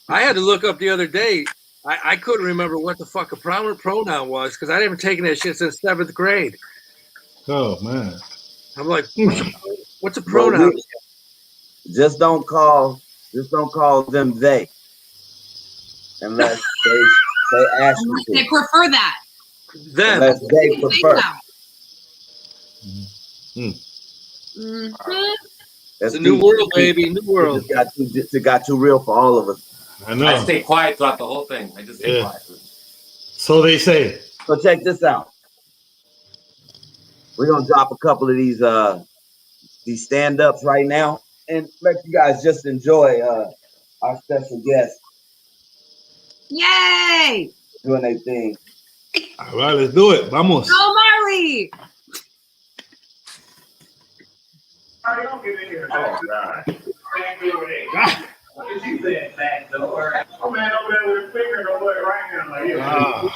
I had to look up the other day. I couldn't remember what the fuck a pronoun was because I haven't taken that shit since 7th grade. Oh man. I'm like, what's a pronoun? Just don't call them they. Unless they ask you to. They prefer that. Them. Unless they prefer. It's a new world, baby. New world. It got too real for all of us. I know. I stay quiet throughout the whole thing. I just stay quiet. So they say. So check this out. We're gonna drop a couple of these stand-ups right now and let you guys just enjoy our special guests Yay! doing their thing. All right, let's do it. Vamos. Go Marley! Oh, God. She said back door. Oh man, over there with a finger in the butt right now. Like, yeah.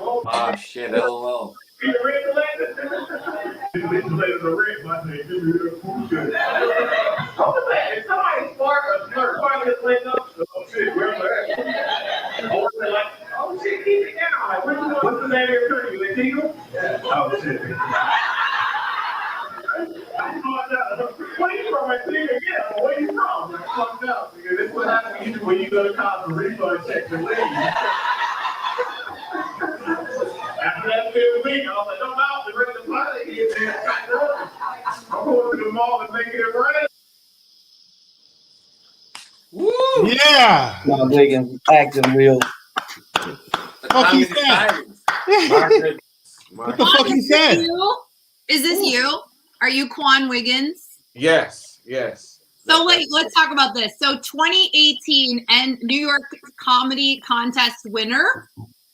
Oh shit, LOL. Somebody fart or finally leg up. Oh shit, where's that? Oh shit, keep it down. Like, what's the name of your country? Like Tino? Oh shit. Where you from? I think again. Where you from? I'm fucked up because this is what happens when you go to college and refund check the leave. After that 5th week, I was like, I'm out. The rest of the pilot is there. I'm going to the mall and making it rain. Woo! Yeah. Now Wiggins acting real. Fuck he said. What the fuck he said? Is this you? Are you Quan Wiggins? Yes. So wait, let's talk about this. So 2018 and New York Comedy Contest winner.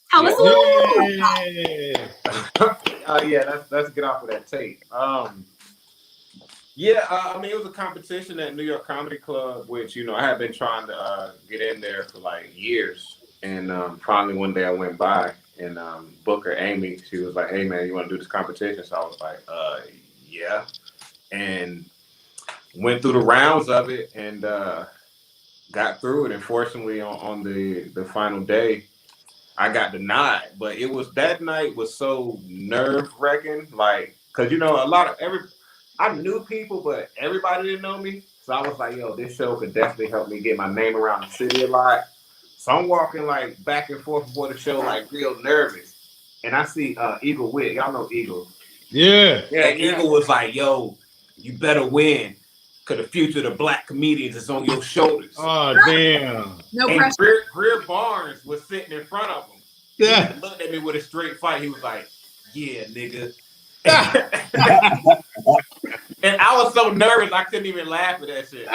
Tell us a little bit about that. Yeah, let's get off of that tape. I mean, it was a competition at New York Comedy Club, which, I had been trying to get in there for like years. And finally one day I went by and Booker Amy, she was like, hey man, you want to do this competition? So I was like, yeah. And went through the rounds of it and got through it. Unfortunately, on the final day, I got denied. But that night was so nerve-wracking, like, because I knew people, but everybody didn't know me. So I was like, yo, this show could definitely help me get my name around the city a lot. So I'm walking like back and forth before the show, like real nervous. And I see Eagle Witt. Y'all know Eagle. Yeah. Eagle was like, yo, you better win. Because the future of the black comedians is on your shoulders. Oh, damn. No and pressure. Greer Barnes was sitting in front of him. Yeah. He looked at me with a straight fight. He was like, yeah, nigga. And I was so nervous, I couldn't even laugh at that shit.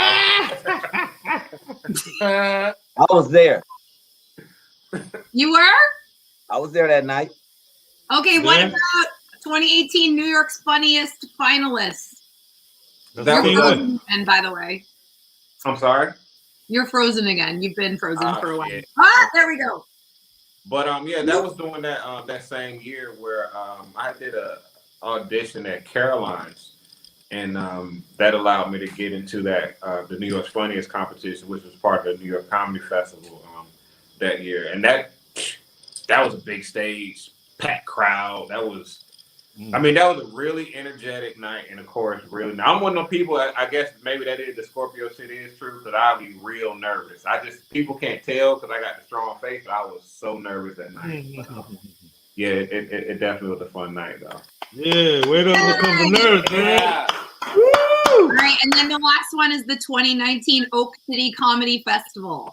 I was there. You were? I was there that night. Okay, what about 2018 New York's Funniest Finalists? That was And by the way. I'm sorry? You're frozen again. You've been frozen for a while. Shit. There we go. But yeah, that was during that same year where I did a audition at Caroline's, and that allowed me to get into that the New York's Funniest competition, which was part of the New York Comedy Festival that year. And that was a big stage, packed crowd. That was, I mean, that was a really energetic night, and of course, really. I'm one of those people. I guess maybe that is the Scorpio shit is true, because I'll be real nervous. People can't tell because I got the strong face, but I was so nervous that night. Yeah, it definitely was a fun night though. Yeah, where does it come from nerves, man? Yeah. All right, and then the last one is the 2019 Oak City Comedy Festival.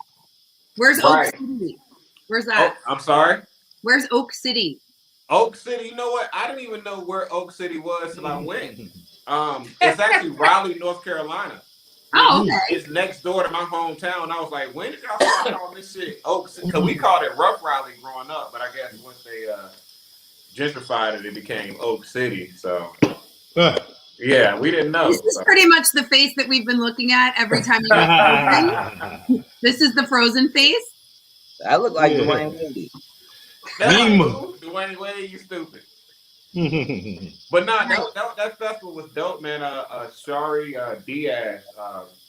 Where's Oak City? Where's that? Oh, I'm sorry? Where's Oak City? Oak City, you know what? I didn't even know where Oak City was till I went. It's actually Raleigh, North Carolina. Oh, okay. It's next door to my hometown. I was like, when did y'all start all this shit? Oak City, because we called it Rough Raleigh growing up, but I guess once they gentrified it, it became Oak City. So, yeah, we didn't know. This is pretty much the face that we've been looking at every time you get frozen. This is the frozen face. I look like Dwayne Wade. Dwayne Wade, you stupid. But that festival was dope, man. Shari Diaz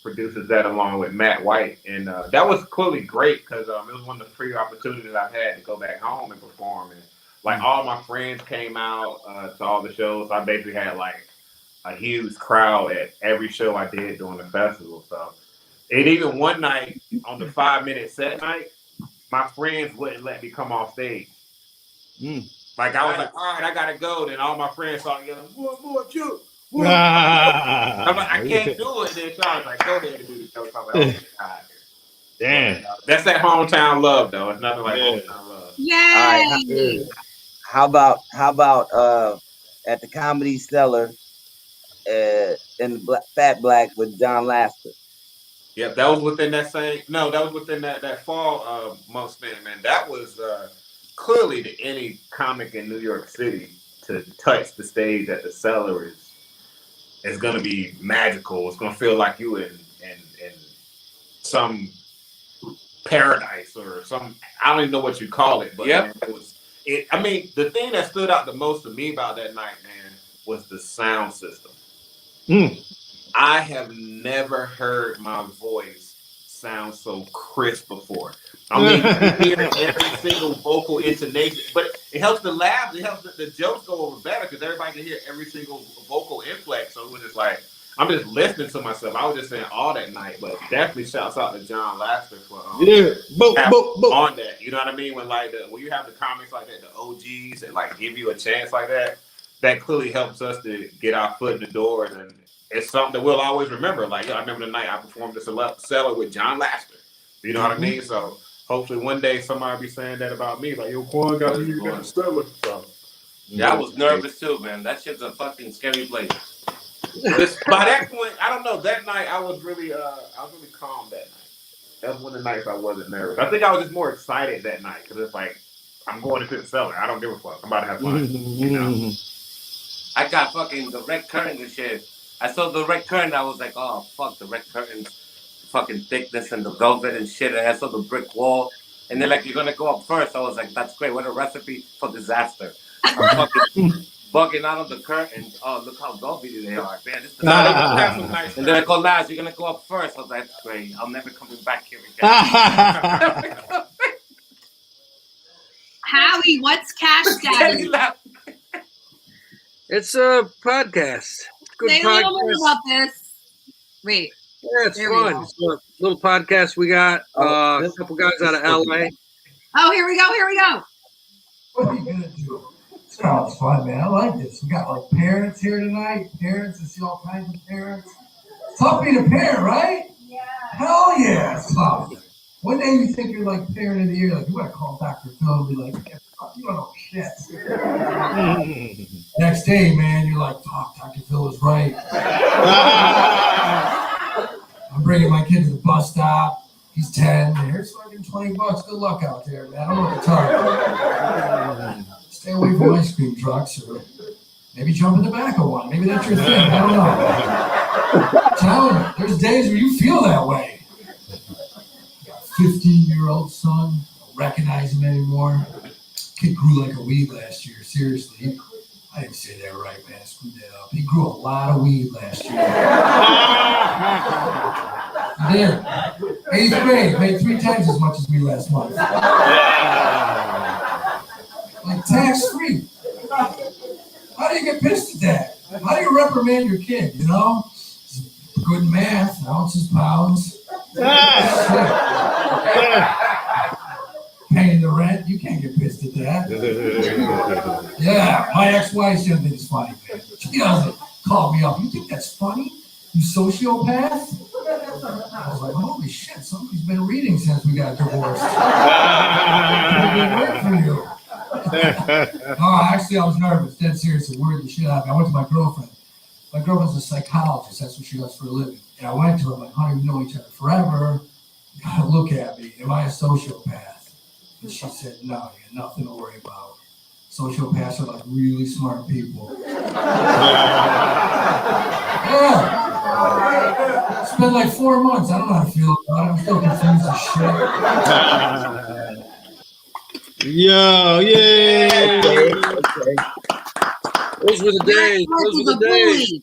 produces that along with Matt White, and that was clearly great because it was one of the free opportunities I've had to go back home and perform. And like all my friends came out to all the shows. I basically had like a huge crowd at every show I did during the festival. So, and even one night on the 5-minute set night, my friends wouldn't let me come off stage. Like I was like, all right, I gotta go. Then all my friends started yelling, "One more joke." I'm like, I can't do it. Then Sean's like, go ahead and do the joke. I'm like, oh God. Damn. That's that hometown love, though. It's nothing like hometown love. Yay! How about at the Comedy Cellar in the Fat Black with John Lasseter? Yep, that was within that same. No, that was within that fall month span, man. That was clearly to any comic in New York City to touch the stage at the Cellar is going to be magical. It's going to feel like you in some paradise or some. I don't even know what you call it, but man, it was. I mean, the thing that stood out the most to me about that night, man, was the sound system. I have never heard my voice sound so crisp before. I mean, you hear every single vocal intonation, but it helps the laugh. It helps the jokes go over better because everybody can hear every single vocal inflex. So it was just like, I'm just listening to myself. I was just saying all that night, but definitely shouts out to John Lasseter for on that. You know what I mean? When you have the comics like that, the OGs that like give you a chance like that, that clearly helps us to get our foot in the door, and it's something that we'll always remember. Like, I remember the night I performed at the Cellar with John Lasseter. You know what I mean? So hopefully one day somebody will be saying that about me. Like, yo, Quan got you got the Cellar. So yeah, I was nervous too, man. That shit's a fucking scary place. By that point, I don't know. That night I was really calm that night. That was one of the nights I wasn't nervous. I think I was just more excited that night because it's like I'm going into the Cellar. I don't give a fuck. I'm about to have fun. You know. I got fucking the red curtain and shit. I saw the red curtain. I was like, oh fuck, the red curtain's fucking thickness and the velvet and shit. And I saw the brick wall. And they're like, you're gonna go up first. I was like, that's great. What a recipe for disaster. I'm fucking bugging out of the curtains. Oh, look how velvety they are, man. This is nice. And then I go, Laz, you're gonna go up first. I was like, that's great. I'm never coming back here again. Howie, what's Cash Daddy? It's a podcast. Good Say podcast. a little bit about this. Wait. Yeah, it's fun. It's a little podcast we got. A couple guys out of LA. Oh, here we go. What are you gonna do? Sounds fun, man. I like this. We got like parents here tonight. Parents, I see all kinds of parents. It's tough being a parent, right? Yeah. Hell yeah, it's tough. One day you think you're like parent of the year, like you gotta call Dr. Phil and be like, yeah, you don't know shit. Next day, man, you're like, fuck, Dr. Phil was right. I'm bringing my kid to the bus stop. He's 10. Here's fucking $20. Good luck out there, man. I don't know what to tell you. Stay away from ice cream trucks, or maybe jump in the back of one. Maybe that's your thing. I don't know. I'm telling you, there's days where you feel that way. 15-year-old son. I don't recognize him anymore. Kid grew like a weed last year. Seriously. I didn't say that right, man. I screwed that up. He grew a lot of weed last year. There. 8th grade. Made 3 times as much as me last month. Like tax-free. How do you get pissed at that? How do you reprimand your kid, you know? Good math, ounces, pounds. Paying the rent, you can't get pissed at that. Yeah, my ex-wife said it's funny, man. She doesn't call me up. You think that's funny? You sociopath? I was like, holy shit, somebody's been reading since we got divorced. Good for you. Oh, actually, I was nervous. Dead serious. It worried the shit out of me. I went to my girlfriend. My girlfriend's a psychologist. That's what she does for a living. And I went to her, I'm like, honey, we know each other forever. You gotta look at me. Am I a sociopath? And she said, no, you got nothing to worry about. Sociopaths are like really smart people. Yeah. It's been like 4 months. I don't know how to feel about it. I'm still confused as shit. Yo, yay! Okay. Those were the days. Those were the days.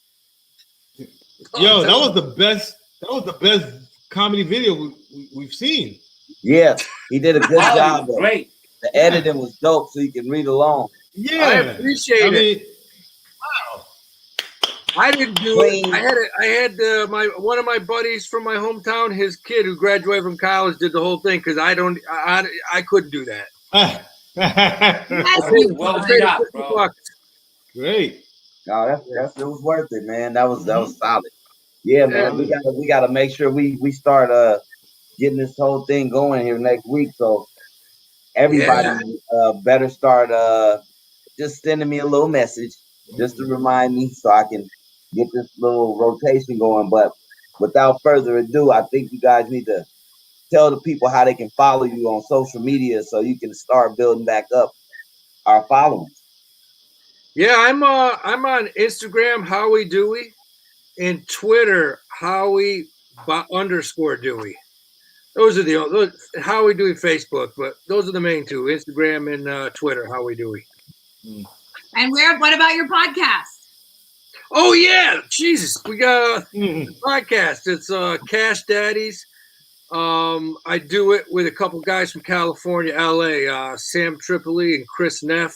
Yo, that was the best. That was the best comedy video we've seen. Yeah, he did a good job. Great. The editing was dope, so you can read along. Yeah, I appreciate it. Wow. I didn't do it. I had one of my buddies from my hometown. His kid who graduated from college did the whole thing because I couldn't do that. Well shot, bro. Great. No, it was worth it, man. That was solid. Yeah, man. We gotta make sure we start getting this whole thing going here next week. So everybody better start just sending me a little message just to remind me so I can get this little rotation going. But without further ado, I think you guys need to tell the people how they can follow you on social media so you can start building back up our following. Yeah, I'm on Instagram, Howie Dewey, and Twitter, Howie _Dewey. Those are those Howie Dewey Facebook, but those are the main two: Instagram and Twitter, Howie Dewey. And what about your podcast? Oh yeah, Jesus, we got a podcast. It's Cash Daddies. I do it with a couple guys from California, LA, Sam Tripoli and Chris Neff.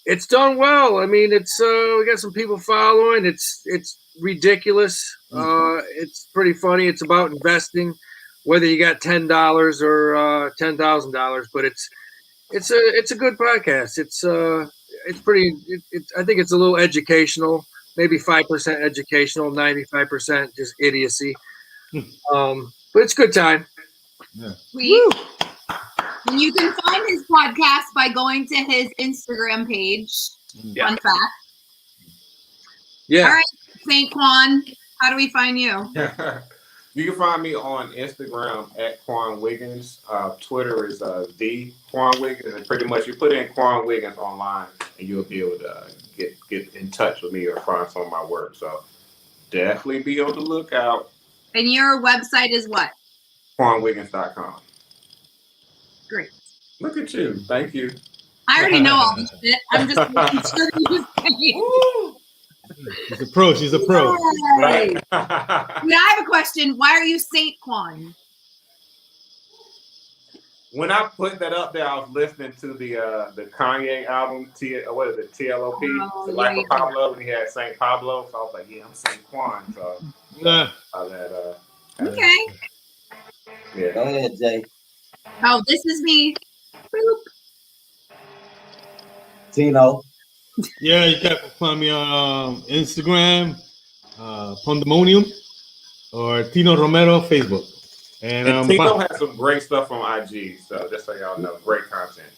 It's done well. I mean, it's we got some people following. It's ridiculous. It's pretty funny. It's about investing, whether you got $10 or $10,000. But it's a good podcast. It's pretty. I think it's a little educational. Maybe 5% educational, 95% just idiocy. But it's a good time. Yeah. Sweet. And you can find his podcast by going to his Instagram page. Yeah. Fun fact. Yeah. All right, St. Quan, how do we find you? You can find me on Instagram at Quan Wiggins. Twitter is the Quan Wiggins, and pretty much you put in Quan Wiggins online, and you'll be able to get in touch with me or find some of my work. So definitely be on the lookout. And your website is what? QuanWiggins.com. Great. Look at you. Thank you. I already know all this shit. I'm just making sure that you She's a pro. She's a pro. Right. I have a question. Why are you St. Quan? When I put that up there, I was listening to the Kanye album, what is it, TLOP? The Life of Pablo, and he had St. Pablo. So I was like, yeah, I'm St. Quan. So okay. Yeah. Go ahead, Jay. Oh, this is me. Boop. Tino. Yeah, you can find me on Instagram, Pandemonium, or Tino Romero Facebook. And Tino has some great stuff on IG, so just so y'all know, great content.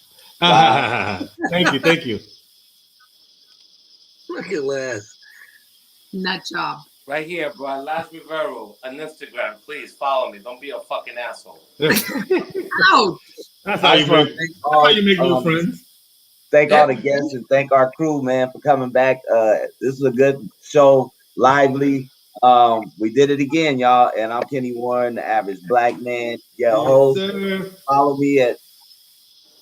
Thank you. Look at that. Nut job. Right here, bro. Last Rivero on Instagram. Please follow me. Don't be a fucking asshole. Ouch. That's how you make new friends. Thank all the guests and thank our crew, man, for coming back. This is a good show, lively. We did it again, y'all. And I'm Kenny Warren, the average black man. Your host. Sir. Follow me at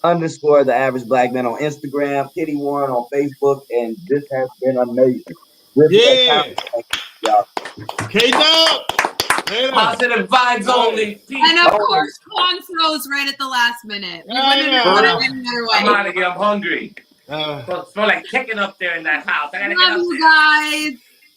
_ the average black man on Instagram, Kenny Warren on Facebook, and this has been amazing. Yeah. Y'all. K-Dub. Positive vibes only. Peace. And of course, Quan froze right at the last minute. We wouldn't have done it any other I'm way. out of here. I'm hungry. Smell like chicken up there in that house. I gotta get Love up you there. guys.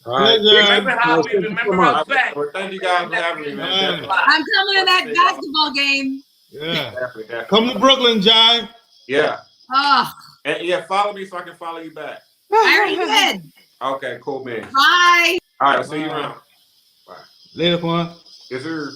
All right. Remember how we remember how back. Well, thank you guys for having me, man. Definitely. I'm coming to that basketball game. Yeah. Definitely. Come to Brooklyn, Jai. Yeah. Oh, And yeah, follow me so I can follow you back. I already did. Okay, cool, man. Bye. All right, I'll see you around. Bye. Later, Quan. Yes, sir.